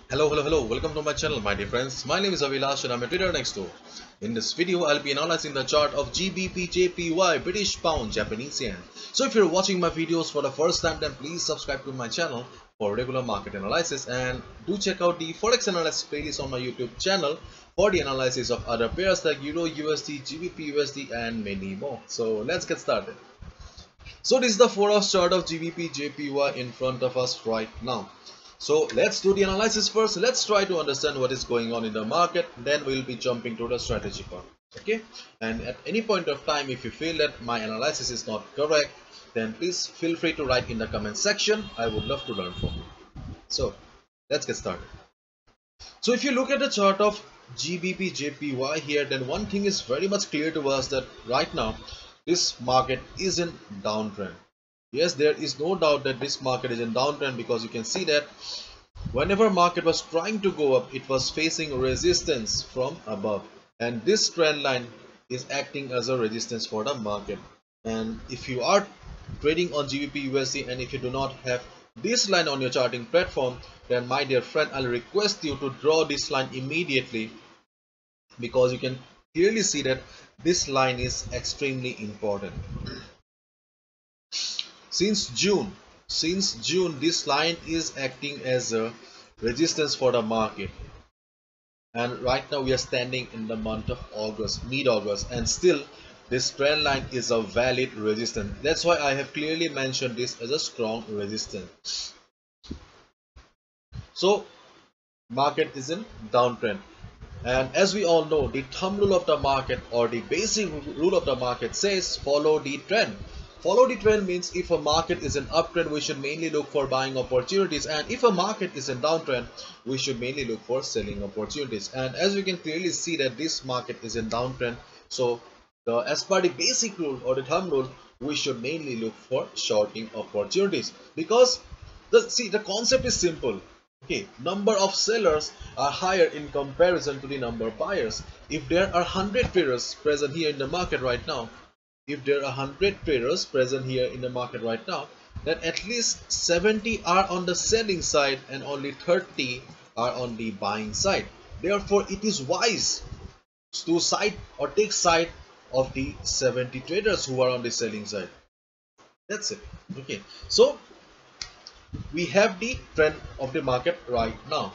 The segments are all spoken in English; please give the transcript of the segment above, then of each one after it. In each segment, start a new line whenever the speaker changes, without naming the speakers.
Hello, welcome to my channel, my dear friends. My name is Avilash and I'm a trader next door. In this video, I'll be analyzing the chart of GBPJPY, British Pound, Japanese Yen. So if you're watching my videos for the first time, then please subscribe to my channel for regular market analysis, and do check out the Forex analysis playlist on my YouTube channel for the analysis of other pairs like Euro USD, GBP USD and many more. So let's get started. So this is the 4-hour chart of GBP JPY in front of us right now. So let's do the analysis first. Let's try to understand what is going on in the market. Then we'll be jumping to the strategy part. Okay. And at any point of time, if you feel that my analysis is not correct, then please feel free to write in the comment section. I would love to learn from you. So let's get started. So if you look at the chart of GBP JPY here, then one thing is very much clear to us, that right now this market is in downtrend. Yes, there is no doubt that this market is in downtrend, because you can see that whenever market was trying to go up, it was facing resistance from above, and this trend line is acting as a resistance for the market. And if you are trading on GBP USD and if you do not have this line on your charting platform, then my dear friend, I'll request you to draw this line immediately, because you can clearly see that this line is extremely important. Since June, this line is acting as a resistance for the market, and right now we are standing in the month of August, mid-August, and still this trend line is a valid resistance. That's why I have clearly mentioned this as a strong resistance. So market is in downtrend, and as we all know, the thumb rule of the market, or the basic rule of the market, says follow the trend. Follow the trend means if a market is in uptrend, we should mainly look for buying opportunities, and if a market is in downtrend, we should mainly look for selling opportunities. And as we can clearly see that this market is in downtrend, so as per the basic rule or the thumb rule, we should mainly look for shorting opportunities, because the concept is simple. Okay, number of sellers are higher in comparison to the number of buyers. If there are 100 traders present here in the market right now, then at least 70 are on the selling side and only 30 are on the buying side. Therefore, it is wise to take side of the 70 traders who are on the selling side. That's it. Okay, so we have the trend of the market right now.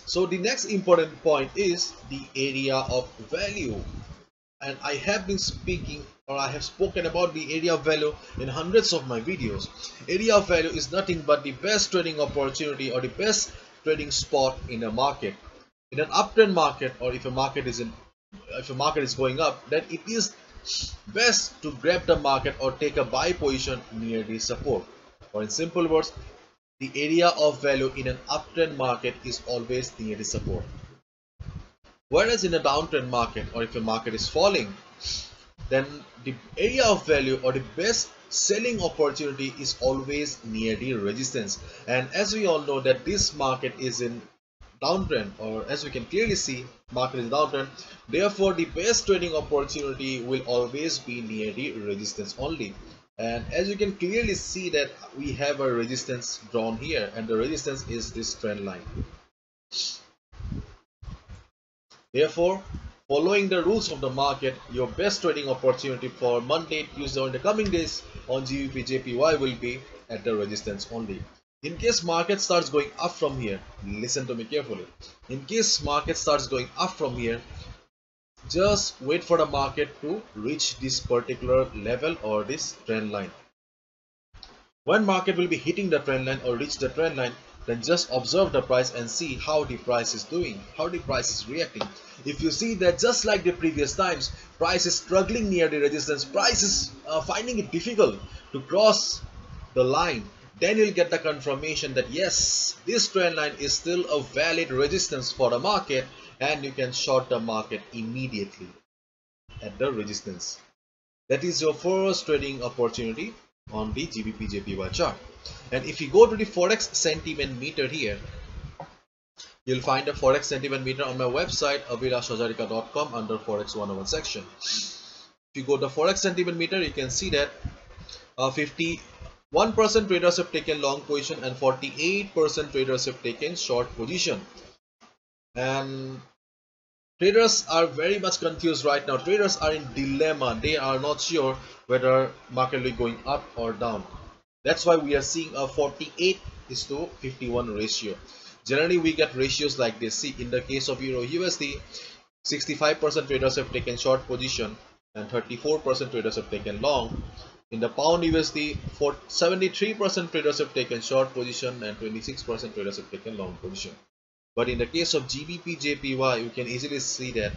So the next important point is the area of value, and I have been speaking, or I have spoken about the area of value in hundreds of my videos. Area of value is nothing but the best trading opportunity or the best trading spot in a market. In an uptrend market, or if a market is going up, then it is best to grab the market or take a buy position near the support. Or in simple words, the area of value in an uptrend market is always near the support. Whereas in a downtrend market, or if a market is falling, then the area of value or the best selling opportunity is always near the resistance. And as we all know that this market is in downtrend, or as we can clearly see, market is downtrend, therefore the best trading opportunity will always be near the resistance only. And as you can clearly see that we have a resistance drawn here, and the resistance is this trend line. Therefore, following the rules of the market, your best trading opportunity for Monday, Tuesday, or in the coming days on GBP JPY will be at the resistance only. In case market starts going up from here, listen to me carefully. In case market starts going up from here, just wait for the market to reach this particular level or this trend line. When market will be hitting the trend line or reach the trend line, then just observe the price and see how the price is doing, how the price is reacting. If you see that just like the previous times, price is struggling near the resistance, price is finding it difficult to cross the line, then you'll get the confirmation that yes, this trend line is still a valid resistance for the market, and you can short the market immediately at the resistance. That is your first trading opportunity on the GBP JPY chart. And if you go to the Forex sentiment meter here, you'll find a Forex sentiment meter on my website avilashhajarika.com under Forex 101 section. If you go to the Forex sentiment meter, you can see that 50 1% traders have taken long position and 48% traders have taken short position. And traders are very much confused right now. Traders are in dilemma. They are not sure whether market will be going up or down. That's why we are seeing a 48:51 ratio. Generally, we get ratios like this. See, in the case of Euro USD, 65% traders have taken short position and 34% traders have taken long. In the pound USD, 73% traders have taken short position and 26% traders have taken long position. But in the case of GBP JPY, you can easily see that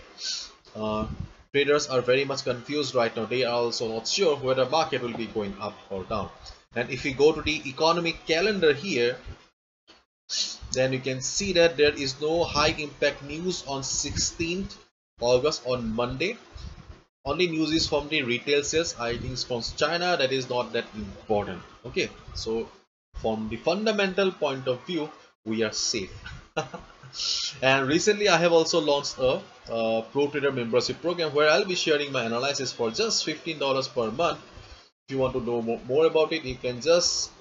traders are very much confused right now. They are also not sure whether market will be going up or down. And if we go to the economic calendar here, then you can see that there is no high impact news on 16th August on Monday. Only news is from the retail sales. I think it's from China. That is not that important. Okay, so from the fundamental point of view, we are safe. And recently I have also launched a pro trader membership program where I'll be sharing my analysis for just $15 per month. If you want to know more about it, you can just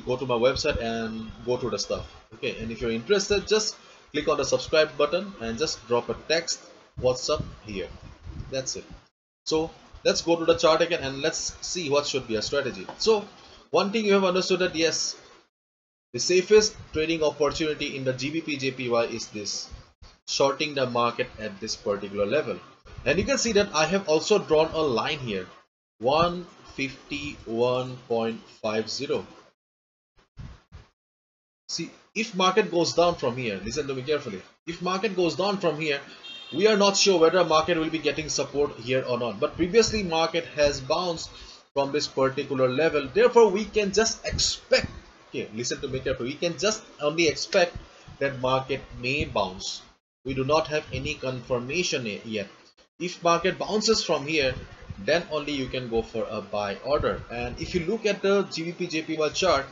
go to my website and go through the stuff. Okay, and if you're interested, just click on the subscribe button and just drop a text WhatsApp here. That's it. So let's go to the chart again and let's see what should be a strategy. So one thing you have understood that yes, the safest trading opportunity in the GBP JPY is this, shorting the market at this particular level. And you can see that I have also drawn a line here, 151.50. See, if market goes down from here, listen to me carefully. If market goes down from here, we are not sure whether market will be getting support here or not. But previously market has bounced from this particular level. Therefore, we can just expect, okay, listen to me carefully, we can just only expect that market may bounce. We do not have any confirmation yet. If market bounces from here, then only you can go for a buy order. And if you look at the GBP JPY chart,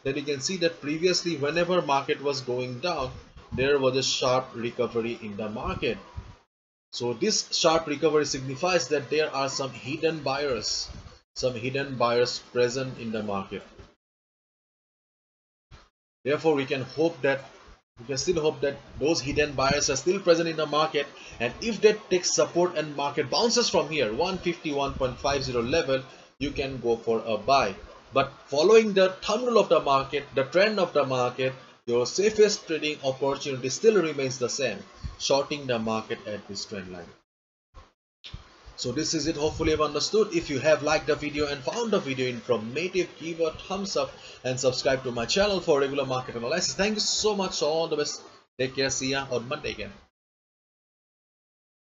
then you can see that previously whenever market was going down, there was a sharp recovery in the market. So this sharp recovery signifies that there are some hidden buyers present in the market. Therefore, we can still hope that those hidden buyers are still present in the market, and if they take support and market bounces from here, 151.50 level, you can go for a buy. But following the thumb rule of the market, the trend of the market, your safest trading opportunity still remains the same, shorting the market at this trend line. So this is it. Hopefully you've understood. If you have liked the video and found the video informative, give a thumbs up and subscribe to my channel for regular market analysis. Thank you so much. All the best. Take care. See ya on Monday again.